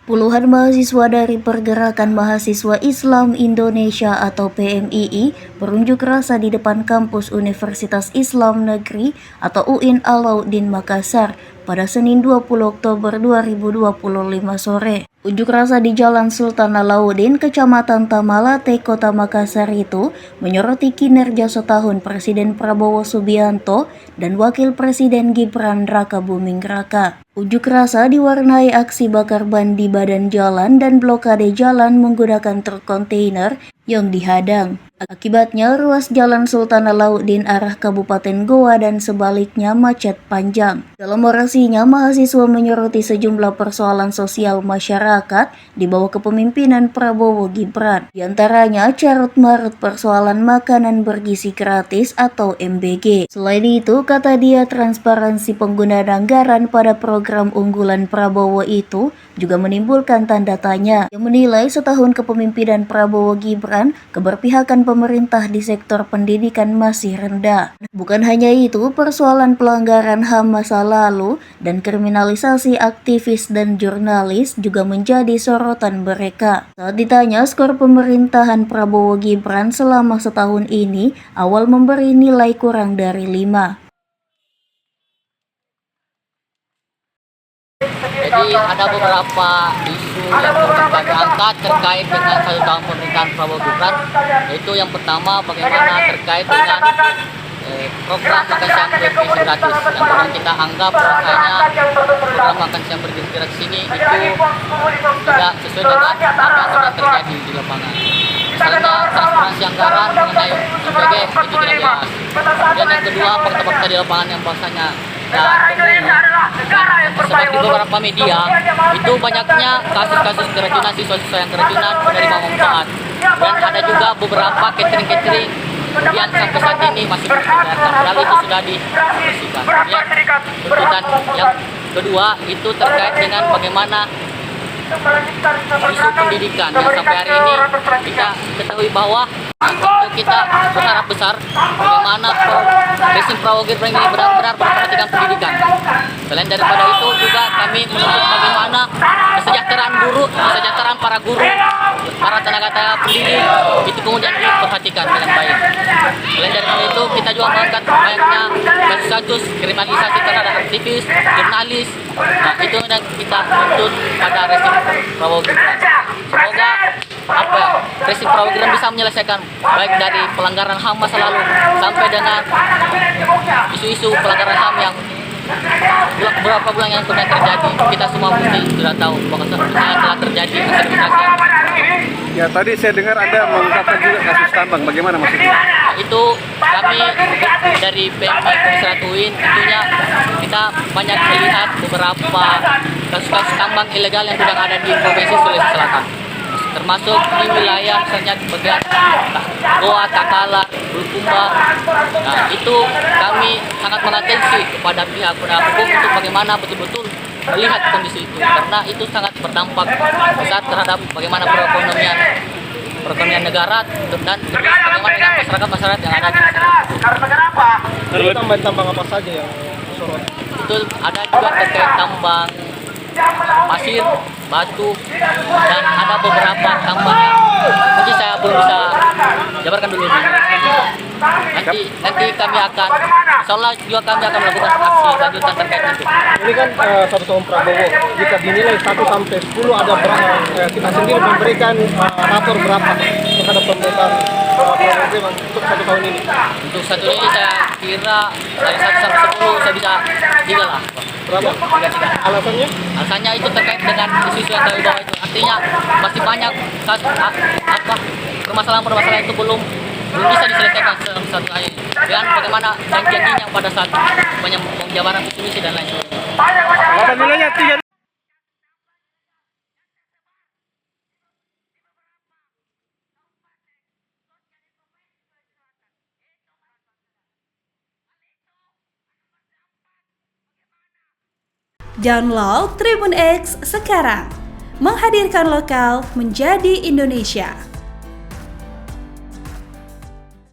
Puluhan mahasiswa dari Pergerakan Mahasiswa Islam Indonesia atau PMII berunjuk rasa di depan kampus Universitas Islam Negeri atau UIN Alauddin Makassar pada Senin 20 Oktober 2025 sore. Unjuk rasa di Jalan Sultan Alauddin, Kecamatan Tamalate, Kota Makassar itu menyoroti kinerja setahun Presiden Prabowo Subianto dan Wakil Presiden Gibran Rakabuming Raka. Unjuk rasa diwarnai aksi bakar ban di badan jalan dan blokade jalan menggunakan truk kontainer yang dihadang. Akibatnya ruas Jalan Sultan Alauddin arah Kabupaten Goa dan sebaliknya macet panjang. Dalam orasinya, mahasiswa menyoroti sejumlah persoalan sosial masyarakat di bawah kepemimpinan Prabowo Gibran. Di antaranya carut-marut persoalan makanan bergizi gratis atau MBG. Selain itu, kata dia, transparansi penggunaan anggaran pada program unggulan Prabowo itu juga menimbulkan tanda tanya. Yang menilai setahun kepemimpinan Prabowo Gibran, keberpihakan pemerintah di sektor pendidikan masih rendah. Bukan hanya itu, persoalan pelanggaran HAM masa lalu dan kriminalisasi aktivis dan jurnalis juga menjadi sorotan mereka. Saat ditanya skor pemerintahan Prabowo Gibran selama setahun ini, awal memberi nilai kurang dari 5. Jadi ada beberapa isu yang kami angkat terkait dengan 1 tahun pemerintahan Prabowo Gibran, yaitu yang pertama bagaimana terkait dengan program makan siang bergizi gratis, yang kita anggap bahwasanya program makan siang bergizi gratis ini itu tidak sesuai dengan apa yang sudah terjadi di lapangan. Misalnya transparansi anggaran mengenai MBG itu tidak jelas. Dan yang kedua, fakta-fakta di lapangan yang bahwasanya sebab di beberapa media itu banyaknya kasus-kasus keracunan, siswa-siswa yang keracunan menerima manfaat, dan ada juga beberapa catering yang sampai saat ini masih berjalan, padahal itu sudah dibersihkan. Dan yang kedua itu terkait dengan bagaimana isu pendidikan yang sampai hari ini kita ketahui bahwa kita berharap besar bagaimana rezim Prabowo Gibran ini benar-benar memperhatikan pendidikan. Selain daripada itu juga kami menuntut bagaimana kesejahteraan guru, kesejahteraan para guru, para tenaga pendidik itu kemudian diperhatikan dengan baik. Selain daripada itu kita juga mengangkat banyaknya kasus-kasus kriminalisasi terhadap aktivis, jurnalis. Nah, itu yang kita tuntut pada rezim Prabowo Gibran. Semoga rezim Prabowo Gibran bisa menyelesaikan baik dari pelanggaran HAM masa lalu sampai dengan isu-isu pelanggaran HAM yang beberapa bulan yang sudah terjadi. Kita semua mesti sudah tahu bahwa telah terjadi aksi. Ya, tadi saya dengar Anda mengungkapkan juga kasus tambang. Bagaimana maksudnya? Itu kami dari PMI Komisaris UIN tentunya kita banyak melihat beberapa kasus-kasus tambang ilegal yang sedang ada di Provinsi Sulawesi Selatan, termasuk di wilayah misalnya di bagian Goa, Takala, Bulukumba. Nah, itu kami sangat menatensi kepada pihak penegak hukum untuk bagaimana betul-betul melihat kondisi itu, karena itu sangat berdampak besar terhadap bagaimana perekonomian negara dan bagaimana dengan masyarakat yang ada di sana. Tambang apa saja yang disorot? Itu ada juga terkait tambang pasir, batu, dan ada beberapa tambang yang mungkin saya belum bisa jabarkan dulu. Nanti kami akan, insyaallah juga kami akan melakukan aksi lanjutan terkait itu. Ini kan 1 tahun Prabowo, jika dinilai 1 sampai 10 ada berapa, kita sendiri memberikan rapor berapa terhadap pemerintahan Prabowo untuk 1 tahun ini? Untuk 1 ini saya kira dari 1 sampai 10 saya bisa 3 lah. Berapa? 3. Alasannya? Alasannya itu terkait dengan isu-isu yang kami bawa itu. Artinya masih banyak permasalahan itu belum bisa diselesaikan satu hari. Dan bagaimana janji-janjinya pada saat banyak penjabaran visi misi dan lain sebagainya. Apa nilainya? 3. Download Tribun X sekarang, menghadirkan lokal menjadi Indonesia.